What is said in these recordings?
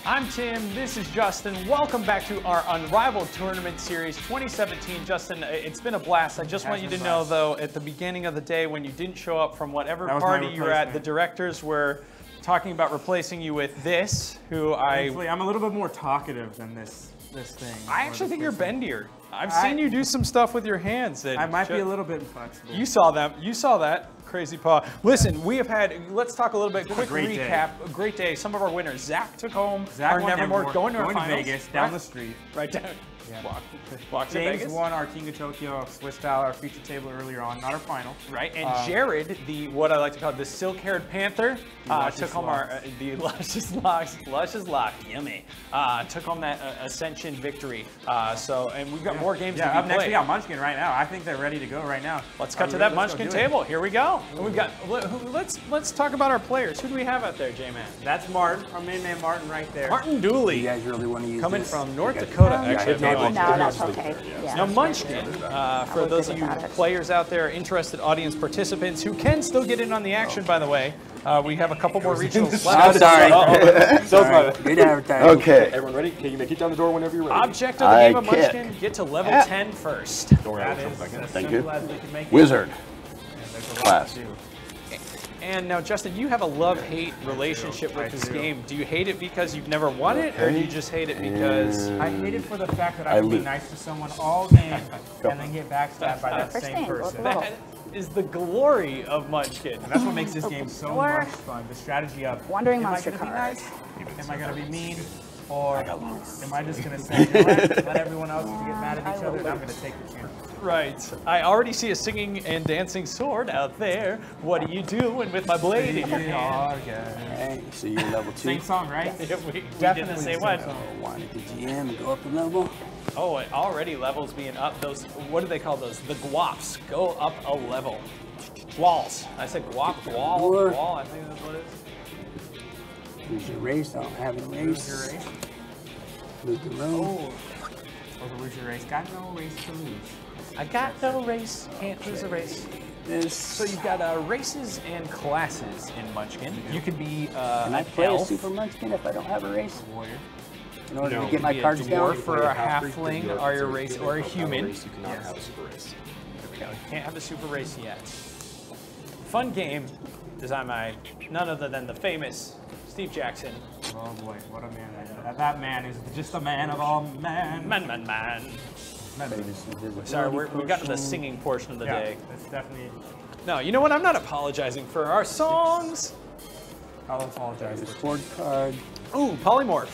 I'm Tim, this is Justin. Welcome back to our Unrivaled Tournament Series 2017. Justin, it's been a blast. I just want you to know, though, at the beginning of the day when you didn't show up from whatever party you were at, the directors were talking about replacing you with this, who I'm a little bit more talkative than this thing. I actually think you're bendier. I've seen you do some stuff with your hands. That I might be a little bit inflexible. You saw that. You saw that. Crazy paw. Listen, we have had, let's talk a little bit, quick recap. A great day. Some of our winners. Zach took home our Nevermore, going to our finals. Vegas, down the street. Right down. Yeah. Walk to James Vegas. won our King of Tokyo Swiss style, our feature table earlier on, not our final. Right, and Jared, the what I like to call the silk-haired panther, took home our the luscious lock, yummy. Took home that Ascension victory. And we've got more games to be up next played. We got Munchkin right now. I think they're ready to go right now. Let's cut to that Munchkin table. Here we go. And we've got. Let's talk about our players. Who do we have out there, J-Man? That's Martin, our main man Martin right there. Martin Dooley. You guys really want to use coming from North Dakota. Actually, no, that's okay. Yeah. Now, Munchkin, for those of you players out there, interested audience participants who can still get in on the action, by the way, we have a couple more regionals left. I'm sorry. Good advertising. Okay. Everyone ready? Can you make it down the door whenever you're ready? Object of the game of Munchkin, get to level 10 first. Thank you. Wizard. Class. And now, Justin, you have a love-hate relationship with this game. Do you hate it because you've never won it, or do you just hate it because... I hate it for the fact that I can be nice to someone all game and then get backstabbed by that same person. That is the glory of Munchkin. And that's what makes this game so much fun. The strategy of, Wandering am I monster going to be card. nice? Am I going to be mean? Or am I just going to say, you know what? Let everyone else get mad at each other and I'm going to take the chance. Right. I already see a singing and dancing sword out there. What are you doing with my blade in your hand? Okay, so you're level 2. Same song, right? Yeah, we did the same one. One at the GM and go up a level. Oh, it already levels being up. Those, what do they call those? The guaps go up a level. Walls. I said guap, wall, I think that's what it is. Lose your race. I don't have a race. Lose your race. Lose the room. Or lose your race. Got no race to lose. I got no race, can't lose a race. So you've got races and classes in Munchkin. You could be Can I play a Super Munchkin if I don't have a race? Warrior. In order to get my cards a down? dwarf or a halfling are your race, or a human. You cannot have a super race. There we go. You can't have a super race yet. Fun game designed by none other than the famous Steve Jackson. Oh boy, what a man. That man is just a man of all men. Man. Sorry, we got to the singing portion of the day. It's definitely... No, you know what? I'm not apologizing for our songs. I'll apologize. Sword card. Ooh, polymorph.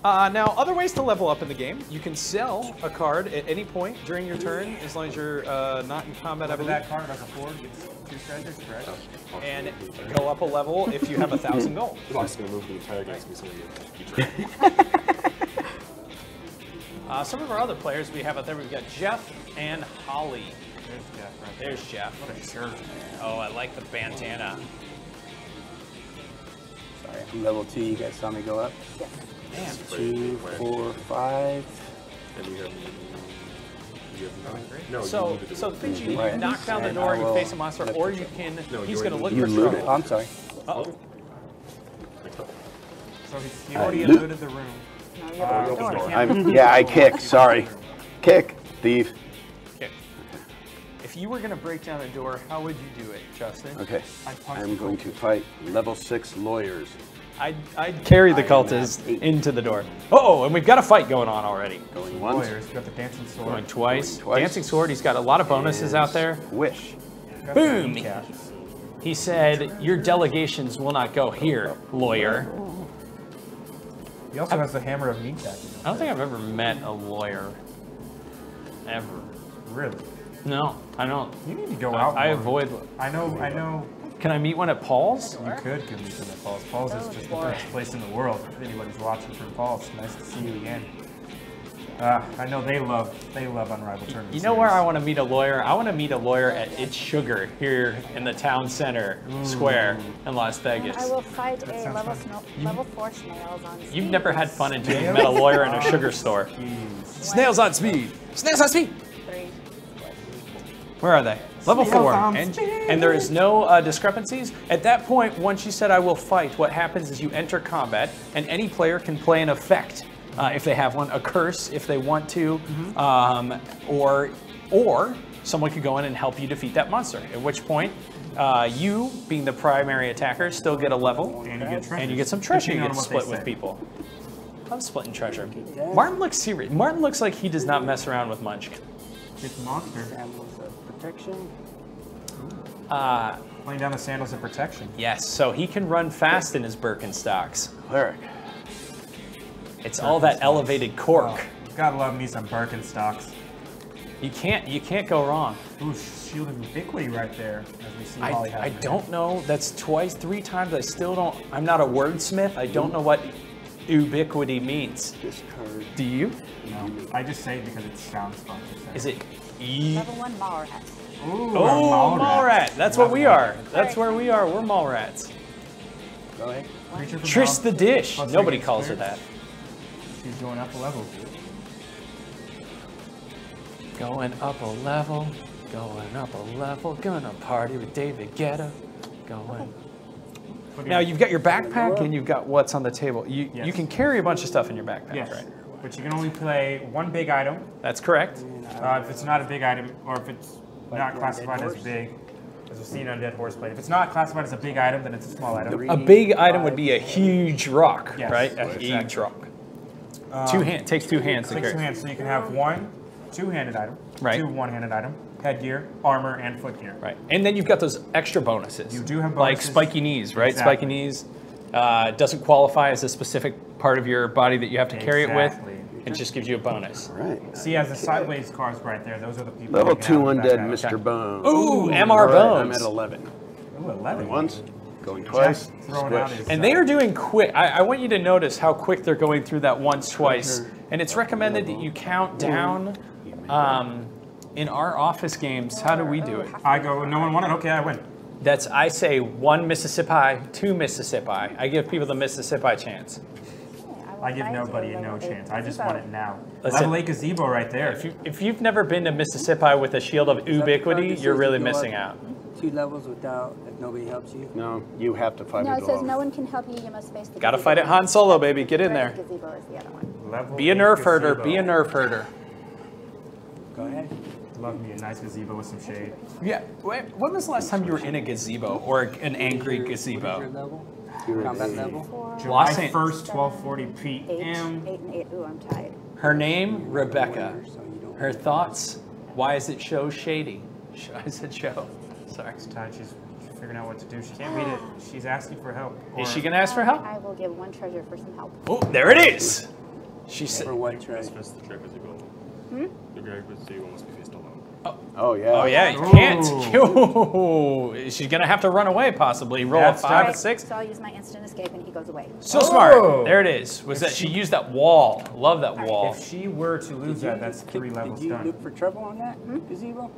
Now, other ways to level up in the game. You can sell a card at any point during your turn, as long as you're not in combat, I believe. That card as a forward gets 2 treasures, correct? And go up a level if you have 1,000 gold. The box is going to move the entire game. It's going to be something Some of our other players we have out there, we've got Jeff and Holly. There's Jeff right there. There's Jeff. What a shirt. Oh, I like the bandana. Sorry, I'm level 2. You guys saw me go up? Man. 2, 4, 5. And you have 9? No, So the things you knock down the door, you face a monster, or you can, he's going to look for trouble. Oh, I'm sorry. Uh-oh. So he already looted the room. Yeah, I kick. Sorry. Kick, thief. Okay. If you were going to break down a door, how would you do it, Justin? Okay. I'm going to fight level 6 lawyers. I'd carry the cultists into the door. Uh-oh, and we've got a fight going on already. Going once. Lawyers, got the dancing sword. Going twice. Dancing sword, he's got a lot of bonuses out there. Wish. Boom! He said, your delegations will not go here, lawyer. He also has the hammer of meat back. I don't think I've ever met a lawyer. Ever. Really? No, I don't. You need to go out I more. avoid. I know. Can I meet one at Paul's? You could meet them at Paul's. Paul's is just the best place in the world. If anybody's watching from Paul's, nice to see you again. I know they love Unrivaled Tournament. You know where I want to meet a lawyer? I want to meet a lawyer at It's Sugar here in the town center square in Las Vegas. I will fight a level 4 snails on speed. You've never had fun until you met a lawyer in a sugar store. Snails on speed. Snails on speed. 3. Where are they? Level 4. on And there is no discrepancies. At that point, once you said I will fight, what happens is you enter combat, and any player can play an effect if they have one, a curse if they want to, or someone could go in and help you defeat that monster. At which point, you, being the primary attacker, still get a level, And you get treasures. and you get some treasure. You Depending get on to what split they with say. people. I'm splitting treasure. Martin looks serious. Martin looks like he does not mess around with Munchkin. It's a monster. Sandals of protection. Playing down the sandals of protection. Yes, so he can run fast in his Birkenstocks. Cleric. It's all that elevated cork. Gotta love me some Birkenstocks. You can't go wrong. Ooh, shield of ubiquity right there, as we see Holly has I it. don't know. That's twice, 3 times. I still don't. I'm not a wordsmith. I don't know what ubiquity means. Discard. Do you? No, I just say it because it sounds fun to say. Is it? Level 1 mall rat. Ooh, Oh, a mall rat. That's what we are. That's Sorry. where we are. We're mall rats. Go ahead. Creature from Trish hell. the dish. Plus Nobody three calls her experience. that. She's going up a level. Going up a level. Going up a level. Gonna party with David Guetta. Going. Now you've got your backpack and you've got what's on the table. You Yes. can carry a bunch of stuff in your backpack, Yes, right? but you can only play one big item. That's correct. If it's not a big item, or if it's not classified as big, as we've seen on Dead Horse Play. If it's not classified as a big item, then it's a small item. A big item would be a huge rock, Yes, right? A exactly. huge rock. Takes 2 hands to Takes carry. 2 hands, so you can have one two-handed item, Right. 2 one-handed item, headgear, armor, and footgear. Right. And then you've got those extra bonuses. You do have Like bonuses. spiky knees, right? Exactly. Spiky knees doesn't qualify as a specific part of your body that you have to carry it with. Exactly. It just gives you a bonus. All right. See, as the sideways cards right there, those are the people. Level who 2 can have undead, that Mr. Bones. Ooh, MR All right, I'm Bones. at 11. Ooh, 11. Once, going twice. Throwing out Squish. his, And they are doing quick. I want you to notice how quick they're going through that once, twice. And it's recommended that you count down. In our office games, how do we do it? I go, no one wanted, okay, I win. I say 1 Mississippi, 2 Mississippi. I give people the Mississippi chance. I give nobody no chance. I just want it now. Listen. Level 8 gazebo right there. If you've never been to Mississippi with a shield of ubiquity, you're really missing out. 2 levels without, if nobody helps you. No, you have to fight No, it it says alone. no one can help you. You must face the Gotta gazebo. fight it Han Solo, baby. Get in there. Gazebo is the other one. Level Be a 8 nerf herder. gazebo. Be a nerf herder. Go ahead. Love me a nice gazebo with some shade. Yeah. Wait, when was the last time you were in a gazebo or an angry What is your gazebo? level? You're Combat at level? 4, July Los An- 1st, 12:40 8, p.m. 8 and 8. Ooh, I'm tied. Her name, Rebecca. So you don't Her thoughts, why is it show shady? Why is it show? Sorry. It's tied. She's figuring out what to do. She can't read it. She's asking for help. Is Or- she gonna ask for help? I will give 1 treasure for some help. Oh, there it is. She said, For what tray? That's the trick as you go. The trick is you must be faced alone. Oh, yeah. oh yeah, you Ooh. can't. Ooh, she's gonna have to run away possibly. Roll That's a 5, a Right, 6. So I'll use my instant escape and he goes away. So Oh. smart. There it is. Was that she used that wall? Love that wall. If she were to lose that, that's 3 levels Did you done. look for trouble on that gazebo?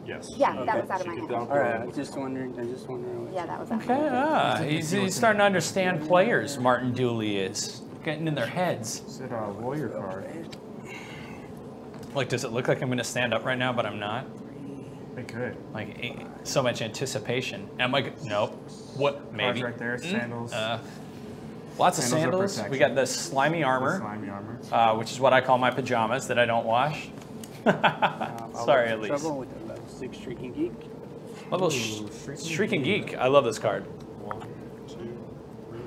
Yes. Yeah, Okay. that was out of my She hand. did down All right, below. I was just wondering. Yeah, that was out of Okay, my hand. he's starting to understand players. Martin Dooley is getting in their heads. Is it a warrior card? Like, does it look like I'm gonna stand up right now, but I'm not? They could. Like, so much anticipation. Am I? Nope. What? Cards Maybe. right there. Sandals. Lots of Sandals of sandals. We protection. got the slimy armor, Slimy armor. which is what I call my pajamas that I don't wash. I'll Sorry, look at for least. Trouble with the level 6 Shrieking Geek. Level Ooh, Shrieking Geek. I love this card. 1, 2, 3,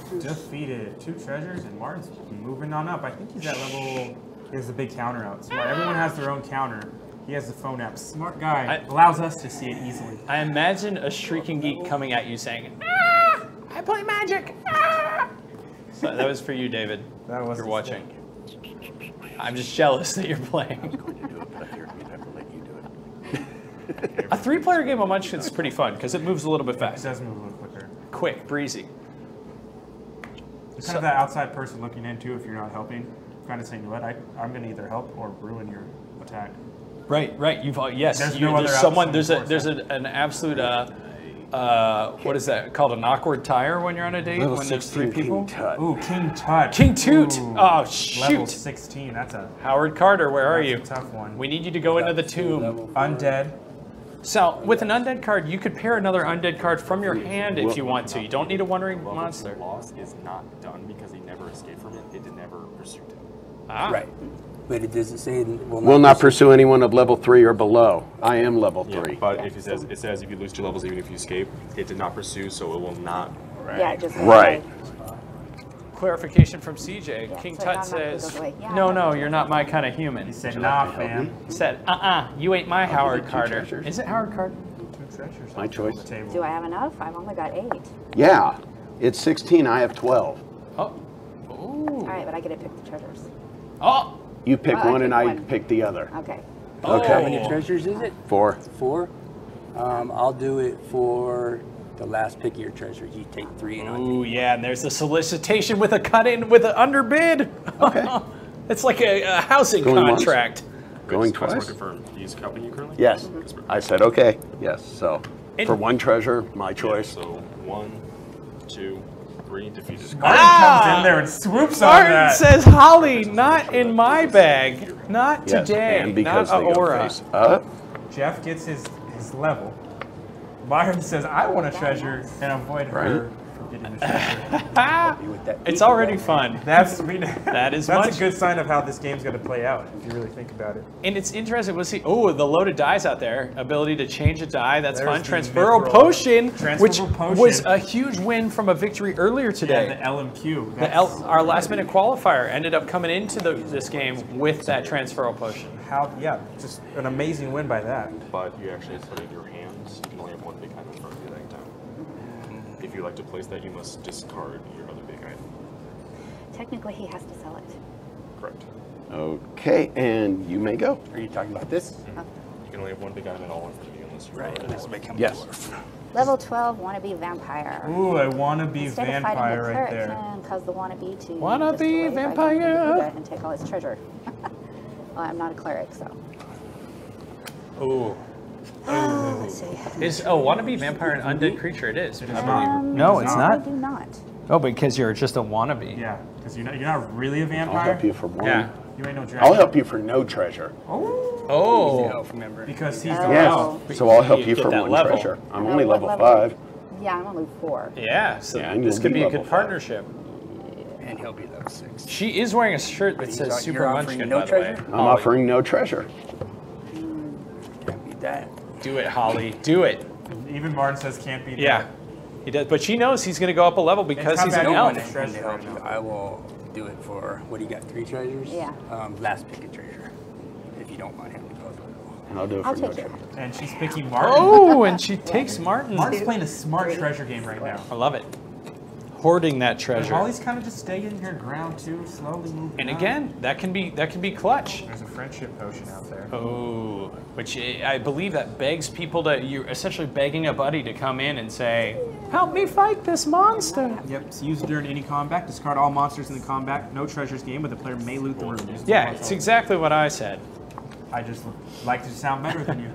defeated. Defeated. 2 treasures, and Martin's moving on up. I think he's at level. He has a big counter out. Smart. Everyone has their own counter. He has the phone app. Smart guy. Allows us to see it easily. I imagine a Shrieking Geek coming at you saying, "Ah, I play Magic." Ah. So that was for you, David. That was You're his watching. I'm just jealous that you're playing. But here, we'd have to let you do it. A 3-player game of Munchkin is pretty fun because it moves a little bit It fast. does move a little quicker. Quick, breezy. It's kind of that outside person looking in too if you're not helping. Kind of saying, you know what, I'm going to either help or ruin your attack. Right. You've yes. There's you, no other there's someone. outside There's force, an absolute What is that called? An awkward tire when you're on a date? Level When there's 3 16 people? King Tut. Ooh, King Tut. King Toot! Ooh, Oh, shoot! Level 16. That's a Howard Carter, where are you? tough one. We need you to go into the tomb. Undead. So, with an undead card, you could pair another undead card from your hand if you want to. You don't need a wandering monster. Loss is not done because he never escaped from it. It never pursued him. Ah. Right. But it doesn't say Will not pursue anyone of level 3 or below. I am level 3. But if it says if you lose 2 levels, even if you escape, it did not pursue, so it will not. Yeah, it just goes Right. away. Clarification from CJ. Yeah, King so Tut it automatically says, goes away. Yeah, no, I no, know. you're not my kind of human. He said, nah, fam. He said, you ain't my Howard Carter. treasures. Is it Howard Carter? My choice. Do I have enough? I've only got 8. Yeah. It's 16. I have 12. Oh. Ooh. All right, but I get to pick the treasures. Oh. You pick Oh, I one and pick I one. pick the other. Okay. Okay. How many treasures is it? 4. 4. I'll do it for the last pick of your treasures. You take 3 and I'll Ooh, yeah, and there's a solicitation with a cut-in, with an underbid. Okay. It's like a housing Going once? contract. Going I just want twice? to confirm. He's helping you currently? Yes. I said okay. Yes. So And- for one treasure, my Yeah, choice. so 1, 2, 3, defeated. Martin comes in there and swoops on Martin that. says, Holly, not in my bag. Not Yes, today. and because not they go Aura. face up. Jeff gets his level. Martin says, I want a treasure and avoid her from getting the treasure. be with that. It's already fun. That's is that's much- a good sign of how this game's going to play out, if you really think about it. And it's interesting. We'll see. Oh, the loaded dies out there. Ability to change a die. That's There's fun. the Transferal mithril. potion, which Transferable potion. was a huge win from a victory earlier today. Yeah, the LMQ. Our last minute qualifier ended up coming into this game with that transferal potion. Just an amazing win by that. But you actually put it in your hands. You can only have one big item in front of you at any time. If you like to place that, you must discard your other big item. Technically, he has to sell it. Correct. Okay, and you may go. Are you talking about this? You can only have one big item at all in front of you unless you're Right. Unless I become Yes. a dwarf. Level 12, wannabe vampire. Ooh, I want to be Instead of vampire fighting the right cleric, there. can cause the wannabe to Wannabe just away by vampire. getting the and take all his treasure. Well, I'm not a cleric, so. Ooh. Let's see. Is wannabe vampire an undead creature? It is. I believe. No, it's it's not? I do not. Oh, because you're just a wannabe. Yeah, because you're not really a I'll vampire. help you for one. Yeah. You ain't no dragon. I'll help you for no treasure. Oh. Elf, remember? Because he's Oh. the Yes. elf. So I'll help You you get for that one level. treasure. I'm No, only what level level? 5. Yeah, I'm only 4. Yeah, so Yeah, and this you'll could be be a level good 5. partnership. And he'll be level 6. She is wearing a shirt that But says you're Super offering Munchkin, no by the way. treasure? I'm Holly, offering no treasure. Can't beat that. do it, Holly. Do it. Even Martin says can't be. Yeah. He does, but she knows he's going to go up a level because he's an combat elf. bonus. And to help you, I will do it for, what do you got, 3 treasures? Yeah. Last pick a treasure. If you don't mind having to go. And I'll do it I'll for no take it. treasure. And she's picking Martin. Oh, and she takes Martin. Martin's playing a smart treasure game right now. I love it. Hoarding that And treasure. Holly's kind of just staying her ground too, slowly moving. And on. again, that can be clutch. There's a friendship potion out there. Oh, which I believe that begs people to, you're essentially begging a buddy to come in and say, help me fight this monster. Yep, it's used during any combat. Discard all monsters in the combat. No treasures game, but the player may loot the room. Use the Yeah, monster. it's exactly what I said. I just like to sound better than you.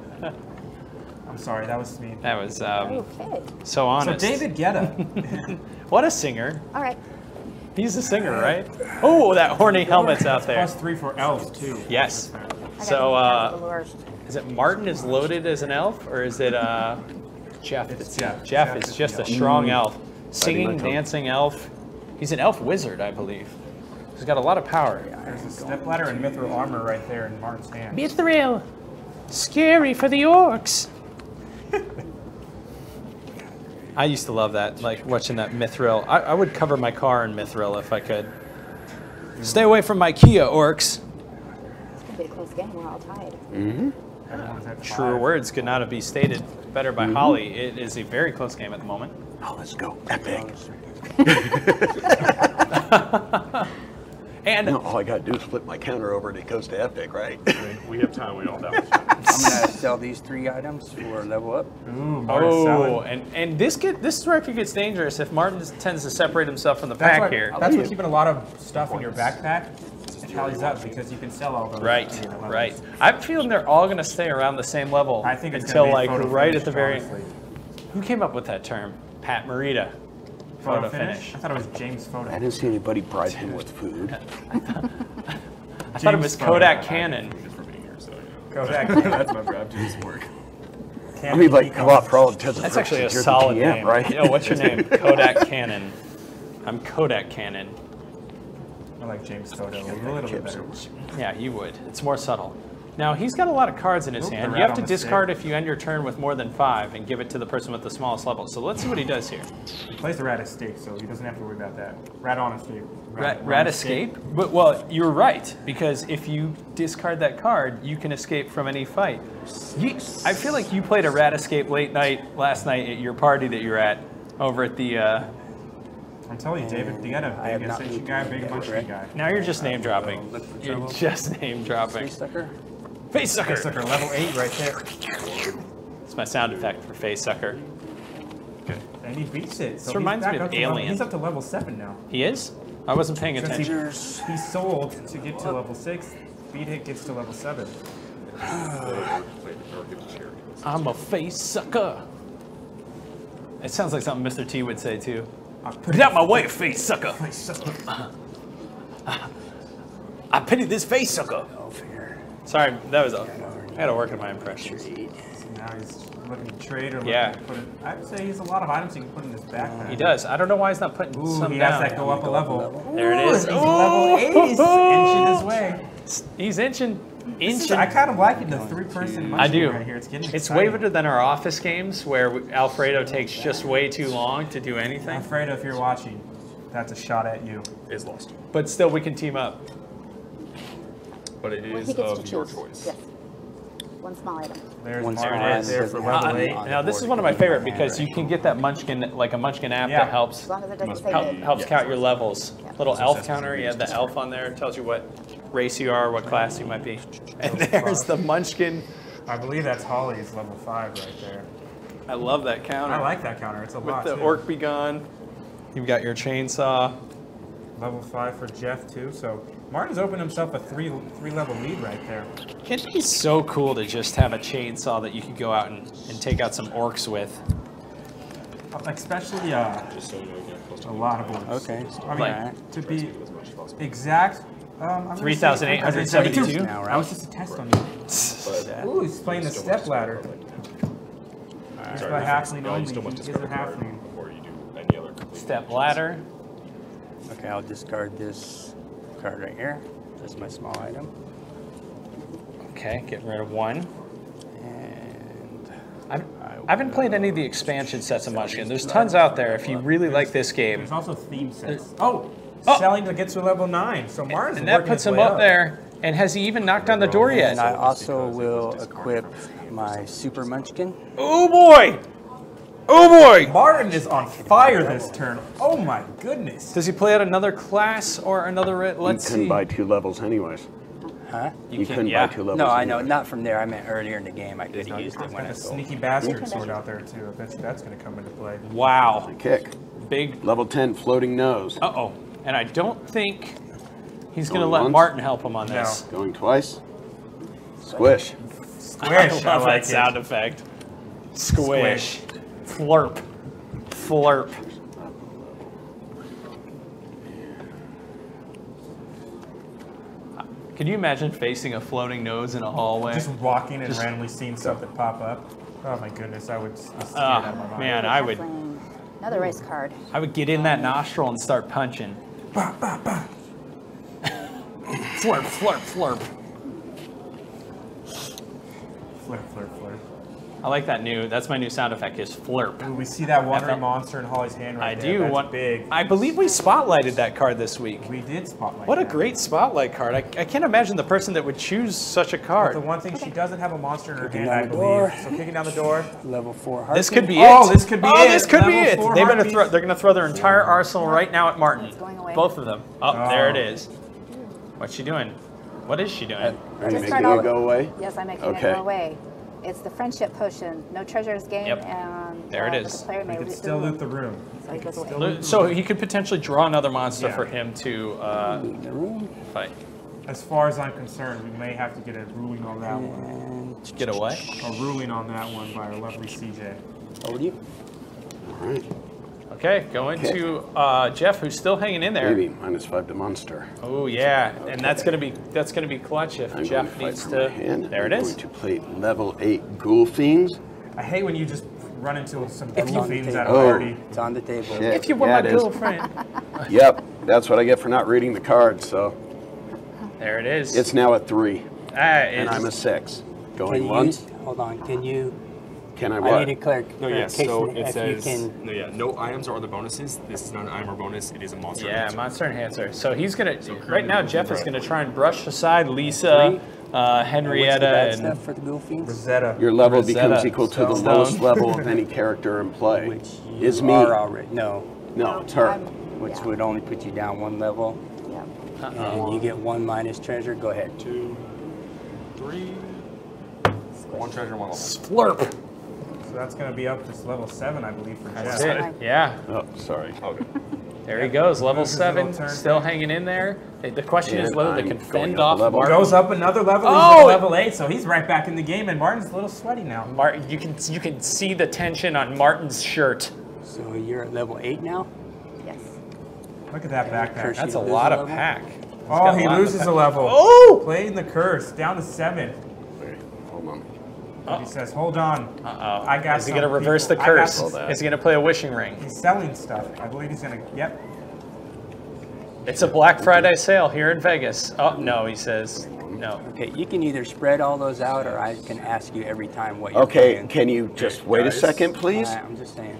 I'm sorry, that was me. That was Okay. so So honest. David Guetta. What a singer. All right. He's a singer, right? Oh, that horny helmet's out there. +3 for elves too. Yes. I got So, the lures. is it Martin is loaded as an elf, or is it Jeff? It's Jeff. Jeff is is just the a strong elf. my Singing, tongue. dancing elf. He's an elf wizard, I believe. He's got a lot of power. There's a stepladder and mithril armor right there in Martin's hand. Mithril. Scary for the orcs. I used to love that, like watching that mithril. I would cover my car in mithril if I could. Stay away from my Kia, orcs. It's going to be a close game. We're all tied. Everyone's at Truer 5. words could not be stated better by Holly. It is a very close game at the moment. Oh, let's go. Epic. And No, all I got to do is flip my counter over and it goes to epic, right? We have time. We don't have that much time. I'm going to sell these 3 items for level up. Ooh, Martin's selling. and this record gets dangerous if Martin tends to separate himself from the That's pack why, here. That's why keeping a lot of stuff in your backpack tallies up because you can sell all those. Right, to the levels. right. I'm feeling they're all going to stay around the same level I think it's until gonna be like photo right finish, at the very. honestly. Who came up with that term? Pat Morita. Photo finish. I thought it was James Photo. I didn't see anybody bribe him with food. I thought it was Kodak Canon. Kodak. That's my grab to his work. I mean, like, come on, for all intents and That's actually a purposes, solid you're the GM, name. right? Yo, what's your name? Kodak Canon. I'm Kodak Canon. I like James Photo a little bit better. Yeah, you would. It's more subtle. Now, he's got a lot of cards in his hand. You have to discard if you end your turn with more than 5 and give it to the person with the smallest level. So let's see what he does here. He plays the rat escape, so he doesn't have to worry about that. Rat on escape. Rat escape? But, well, you're right, because if you discard that card, you can escape from any fight. I feel like you played a rat escape late night last night at your party that you're at over at the... I'm telling you, David, you got a big Ascension guy, big Munchkin guy. Now you're just name dropping. You're just name dropping. Face sucker. Face sucker. Face sucker, level 8 right there. It's my sound effect for face sucker. Okay. And he beats it. So This reminds me of Alien. He's up to level 7 now. He is? I wasn't paying attention. He sold to get to level 6. Beat it gets to level 7. I'm a face sucker. It sounds like something Mr. T would say too. Get out my way, face sucker. Face sucker. I pity this face sucker. Sorry, that was I had to work on my impressions. So now he's looking to trade or looking Yeah. to put it. I'd say he has a lot of items he can put in his backpack. He does. I don't know why he's not putting Ooh, some he down. has that go up a level. There it is. He's level 8. He's inching his way. He's inching. I kind of like it, the 3-person Munchkin I do. right here. It's getting It's exciting. way better than our office games where Alfredo takes just way too long to do anything. Alfredo, if you're watching, that's a shot at you. Is lost. But still, we can team up. But it Well, is he gets to of your choose. choice. Yes. One small item. There's One Mark there it right is. there for level 8. Now, this is one of my favorite because you can get that Munchkin, like a Munchkin app Yeah. that helps As long as it doesn't say big. helps count your levels. Yeah. Little elf counter, you have the elf on there, tells you what race you are, what class you might be. And there's the Munchkin. I believe that's Holly's level 5 right there. I love that counter. I like that counter. It's a With lot, the too. orc be gone. You've got your chainsaw. Level 5 for Jeff, too. So Martin's opened himself a three-level lead right there. It'd be so cool to just have a chainsaw that you could go out and take out some orcs with. Especially Just so you know, you get close to a lot of orcs. Okay. I mean, Like- to be as much as possible. exact, I'm gonna say 3,872. Now, That was just a test on you. Ooh, he's playing the step ladder. He's by halfling No, only. you still must He is discard a a card halfling. before you do any other complete Step actions. ladder. Okay, I'll discard this card right here. That's my small item. Okay, getting rid of one. And I haven't played any of the expansion sets of Munchkin. There's tons out there if you really like this game. There's also theme sets. Oh, Oh. selling to get to level 9. So Martin's And that working puts his him way up there. And has he even knocked on the door yet? and I also will equip my Super Munchkin. Oh boy! Oh boy! Martin is on fire this turn. Oh my goodness. Does he play at another class or another? Let's You couldn't see. buy 2 levels anyways. Huh? You can- couldn't yeah. buy 2 levels. No, I know, anyways. not from there. I meant earlier in the game. I could have used it He's when got I a sold. sneaky bastard sword out there too. I bet you that's going to come into play. Wow! Kick. Big. Level 10 floating nose. Uh-oh. And I don't think he's going to Going let once? Martin help him on this. Going twice. Squish. Squish. I love like that it. sound effect. Squish. Flurp. Flurp. Can you imagine facing a floating nose in a hallway? Just walking and randomly seeing something pop up. Oh my goodness, I would be scared out of my mind. Man, I would Another race card. get in that nostril and start punching. Flurp, flurp, flurp. Flip, flip, flip. I like that that's my new sound effect is flurp. Ooh, we see that wandering felt- monster in Holly's hand right I there. do That's want big. I believe we spotlighted that card this week. We did spotlight What a that. great spotlight card. I can't imagine the person that would choose such a But card. the one thing, she doesn't have a monster in her Kicking hand, I down the door. believe. So kicking down the door. Level 4 This Harpy. could be it. Oh, this could be it. This could be Level it. 4 They're Harpies. gonna throw their entire arsenal right now at Martin. It's going away. Both of them. Oh, there it is. What's she doing? What is she doing? Are you Just making start it all- go away? Yes, I'm making Okay. it go away. It's the friendship potion. No treasures gained, Yep. and There it the is. player may You could loot still the loot the room. So he goes away. So he could potentially draw another monster Yeah. for him to in the room. fight. As far as I'm concerned, we may have to get a ruling on that one. And Get away. A ruling on that one by our lovely CJ. Over to you. All right. Okay, going to Jeff, who's still hanging in there. Maybe -5 to monster. Oh yeah, and that's gonna be clutch if I'm Jeff going to fight needs for to. my hand. There it I'm is. going to play level 8 Ghoul Fiends. I hate when you just run into some It's ghoul on the fiends table. that are already. It's on the table. Shit. If you want Yeah, my it is. girlfriend. Yep, that's what I get for not reading the cards. So There it is. it's now a 3, That and is- I'm a 6. Can Going you, once. hold on, can you, Can I I what? need a No, yes. So clarification it if says you can. no, yeah, no items or other bonuses. This is not an item or bonus. It is a monster. Yeah, enhancer. monster enhancer. So he's gonna. right currently now, looking Jeff is right. gonna try and brush aside Lisa, What's the Henrietta, bad and stuff for the Ghoul Fiends? Rosetta. Your level Rosetta. becomes equal to the Stone. lowest level of any character in play. Which you Is me. are already. No, No, it's her. which Yeah. would only put you down 1 level. Yeah. And you get 1 minus treasure. Go ahead. 2, 3, 1 treasure, 1 level. Flurp. So that's going to be up to level 7, I believe, for That's Jeff. it. Yeah. Oh, sorry. Okay. There he goes. Level Moves his little 7, turn. still hanging in there. The question is And whether they I'm can going fend up a off level. Martin. Goes up another level. He's Oh! at level 8, so he's right back in the game, and Martin's a little sweaty now. Martin, you can see the tension on Martin's shirt. So you're at level 8 now? Yes. Look at that backpack. Curse. That's He a loses lot a of level? pack. Oh, he loses a level. Oh! Playing the curse, down to 7. Wait, hold on. He says, hold on. Uh-oh. I got Is he some gonna reverse the people- I got curse? some- Is he gonna play a wishing ring? He's selling stuff. I believe he's going to, yep. It's a Black Friday sale here in Vegas. Oh no, he says no. Okay, you can either spread all those out, or I can ask you every time what you're Okay, playing. can you just wait a guys. second, please? I'm just saying.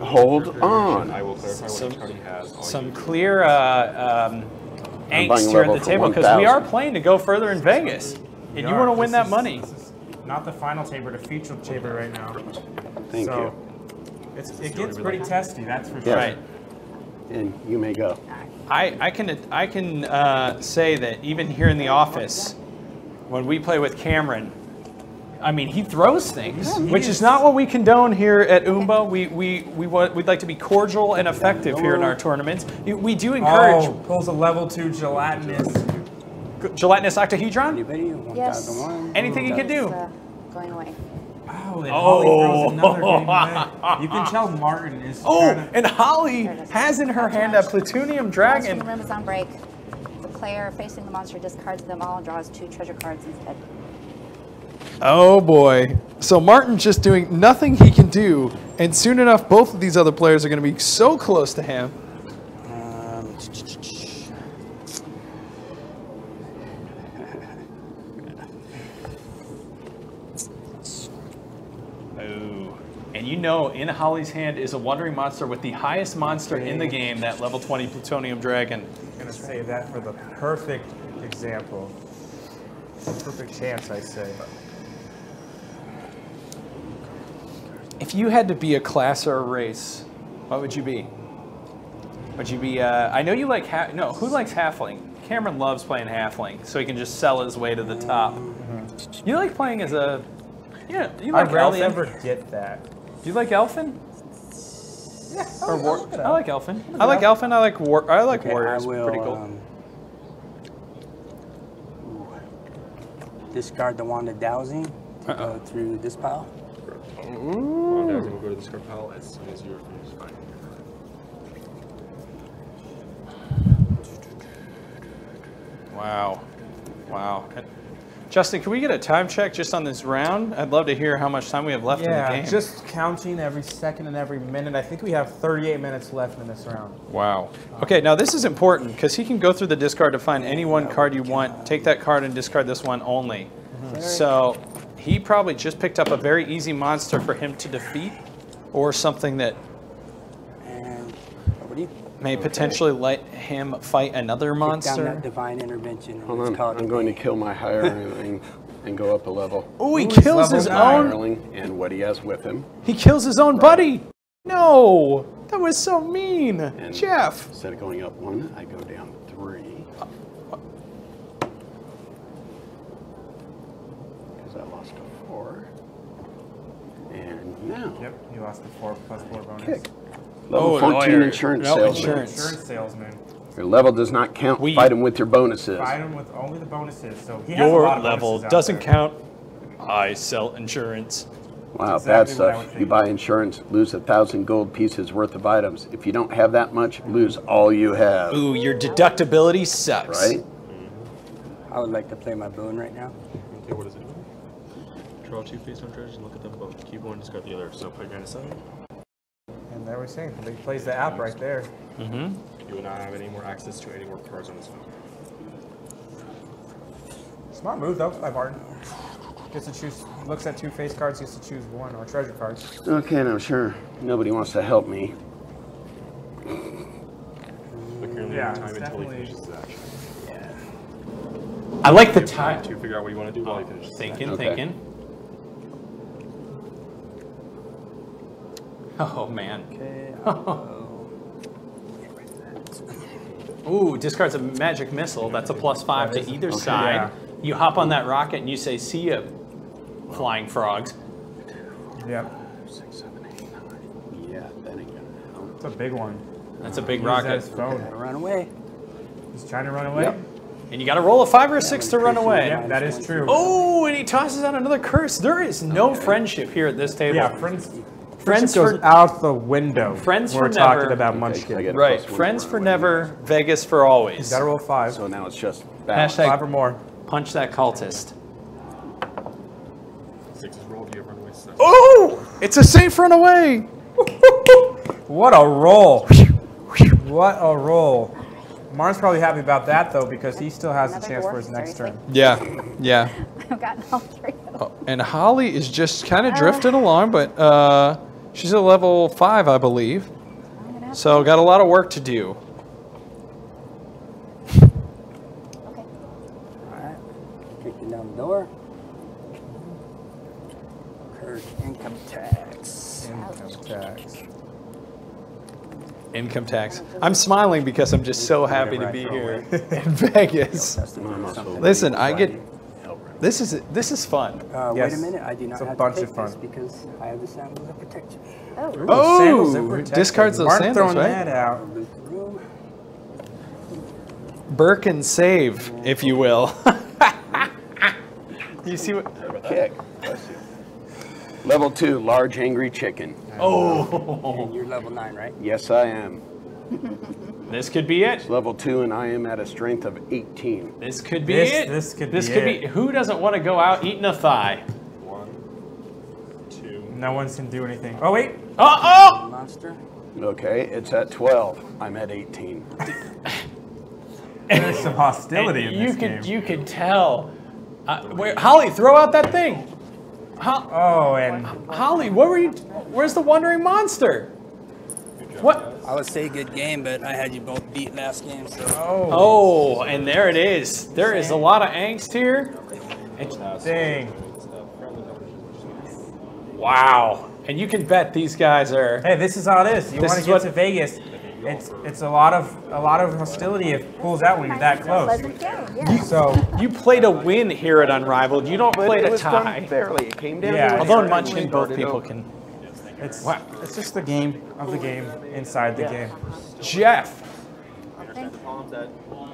Hold on. I will clarify Some- what each party has. All Some you- clear buying angst here at level the for table because we 1,000. are playing to go further in Vegas, and you want to win that money. This is not the final table, the feature table right now. Thank so, you. it gets pretty testy, that's for sure. Yes. Right. And you may go. I can say that even here in the office, when we play with Cameron, I mean, he throws things, which is not what we condone here at Oomba. We'd like to be cordial and effective here in our tournaments. We do encourage Oh, pulls a level 2 gelatinous. gelatinous octahedron. Anybody? Yes. 1001. Anything you can do. It's going away. Oh, and Holly throws another game away. You can tell Martin is Oh, trying to... and Holly has in her hand a plutonium Monster in dragon. the room is on break. The player facing the monster discards them all and draws 2 treasure cards instead. Oh boy. So Martin's just doing nothing he can do, and soon enough both of these other players are going to be so close to him. Oh. And you know, in Holly's hand is a wandering monster with the highest monster in the game, that level 20 plutonium dragon. I'm going to save that for the perfect example. Perfect chance, I say. If you had to be a class or a race, what would you be? Would you be, I know you like, no, who likes halfling? Cameron loves playing halfling, so he can just sell his way to the top. You like playing as a, yeah, you like I rarely elfin? ever get that. Do you like elfin? Yeah, Or war? it I like elfin. I like elfin. I like war. I like Okay, warriors. I will Pretty cool. Discard the wand of dowsing to go through this pile. One guys will go to the discard pile as soon as you're finished fighting. Wow, wow. Justin, can we get a time check just on this round? I'd love to hear how much time we have left in the game. Just counting every second and every minute. I think we have 38 minutes left in this round. Wow. Okay, now this is important because he can go through the discard to find any one card you want, take that card and discard this one only. So he probably just picked up a very easy monster for him to defeat, or something that And over to you. may potentially let him fight another Get down monster. that divine intervention. Hold It's on, called I'm going to kill my hireling and go up a level. Oh, he Ooh, he's kills his level 9. own. Hireling and what he has with him. He kills his own buddy. No, that was so mean, And Jeff. Instead of going up 1, I go down 3. Because I lost a 4. And now, Yep, you lost the 4+4 bonus. kick. Level 14 lawyer. insurance No, salesman. insurance. Insurance salesman. Your level does not count. Fight him with your bonuses. Fight him with only the bonuses. So he has a Your lot of level bonuses out doesn't there. count. I sell insurance. Wow, exactly bad what I would stuff. think. You buy insurance, lose 1,000 gold pieces worth of items. If you don't have that much, lose all you have. Ooh, your deductibility sucks. Right? I would like to play my boon right now. Okay, what is it? Draw 2 face-down treasures and look at them both. Keep one, discard the other. So play your hand aside. And there we're saying, he plays the app right there. Mm-hmm. You will not have any more access to any more cards on this phone. Smart move though by Martin. Gets to choose, looks at 2 face cards, gets to choose 1, or treasure cards. Okay, now sure, nobody wants to help me. But currently Yeah, time it's until he definitely- finishes his action. I like the time. To figure out what you want to do while he finishes his Thinking, action. Okay. thinking. Oh, man. Ooh, discards a magic missile. That's a +5 to either side. Yeah. You hop on that rocket and you say, see ya, flying frogs. Yep. 6, 7, 8, 9. Yeah, then again. It's a big one. That's a big Use rocket. his phone. Run away. He's trying to run away. Yep. And you got to roll a 5 or a 6 to run away. Yep, that is true. Oh, and he tosses out another curse. There is no friendship here at this table. Yeah, friends Friends goes for out the window. Friends We're for talking never. about Okay, Munchkin. I get a Right. +1 Friends to for run never, Vegas for always. Gotta roll 5. So now it's just balance. Hashtag 5 or more. punch that cultist. 6 is rolled, you have run away. So Oh, it's a safe run away. What a roll. What a roll. Martin's probably happy about that though because he still has a Another chance dwarf, for his next turn. seriously? Yeah, yeah. I've gotten all 3 of them. And Holly is just kind of drifting along, but she's at level 5, I believe. I'm gonna have So got a lot of work to do. okay. Alright. Kicking down the door. Incurred income tax. Income tax. Income tax. I'm smiling because I'm just so happy to be here in Vegas. Listen, I get this is fun. Yes. Wait a minute, I do not It's a have bunch to of take fun. this because I have the sandals of protection. Oh, Sandals are Oh, protected. discards those Martin sandals, throwing right? that out. Loot the room. Birkin save, if you will. You see what? Kick. Bless you. Level 2, large angry chicken. Oh, And you're level 9, right? Yes, I am. this could be it. Level 2, and I am at a strength of 18. This could be This- it. this could This be could it. be. Who doesn't want to go out eating a thigh? 1, 2. No one can do anything. Oh wait. Oh! Monster. Okay, it's at 12. I'm at 18. There's some hostility in you this could game. you could tell. Wait, Holly, throw out that thing. Oh, and Holly, what were you? Where's the wandering monster? What? I would say good game, but I had you both beat last game, so. Oh, and there it is. There is a lot of angst here. dang. Wow. And you can bet these guys are. Hey, this is how it is. You This want is to get what- to Vegas. It's a lot of hostility if it pulls out when you're that close. Pleasant game, yeah. So You play to win here at Unrivaled. You don't play to tie. fairly. It came down Yeah. to Although in Munchkin, both people can. it's just the game of the game inside the game. Jeff. Okay.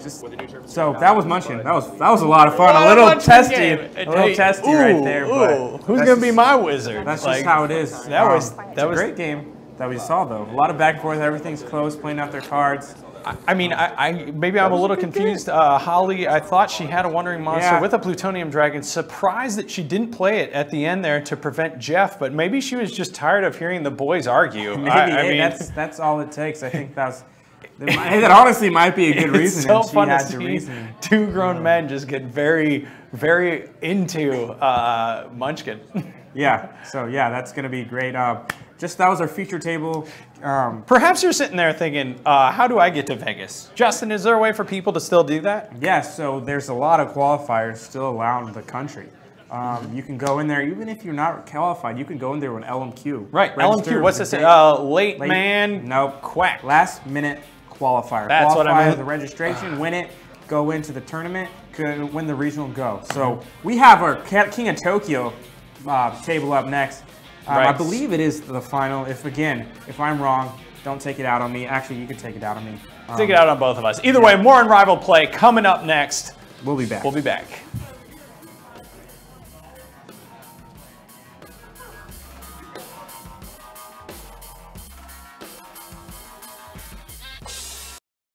Just, so that was Munchkin. That was a lot of fun. Oh, A little Munchkin testy, game. a little testy right there. But Who's that's gonna be just- my wizard? That's Like, just how it is. That was It's that a was great game that we saw though. A lot of back and forth. Everything's close. Playing out their cards. I mean, maybe I'm a little confused. Holly, I thought she had a wandering monster Yeah. with a plutonium dragon. Surprised that she didn't play it at the end there to prevent Jeff, but maybe she was just tired of hearing the boys argue. Maybe I mean, that's all it takes. I think that honestly might be a good it's reason. so and she fun to had the see reason. two grown men just get very, very into Munchkin. Yeah. So yeah, that's gonna be great. Just that was our feature table. Perhaps you're sitting there thinking, how do I get to Vegas? Justin, is there a way for people to still do that? Yeah. So there's a lot of qualifiers still around the country. You can go in there even if you're not qualified. You can go in there with LMQ. Right, Register LMQ, what's with this? the date. Late man? Nope. Quack. Last minute qualifier. That's what I Qualify meant. the registration, win it, go into the tournament, could win the regional go. So we have our King of Tokyo table up next. I Right. believe it is the final. If I'm wrong, don't take it out on me. Actually, you can take it out on me. Take it out on both of us. Either way, more Unrivaled play coming up next. We'll be back. We'll be back.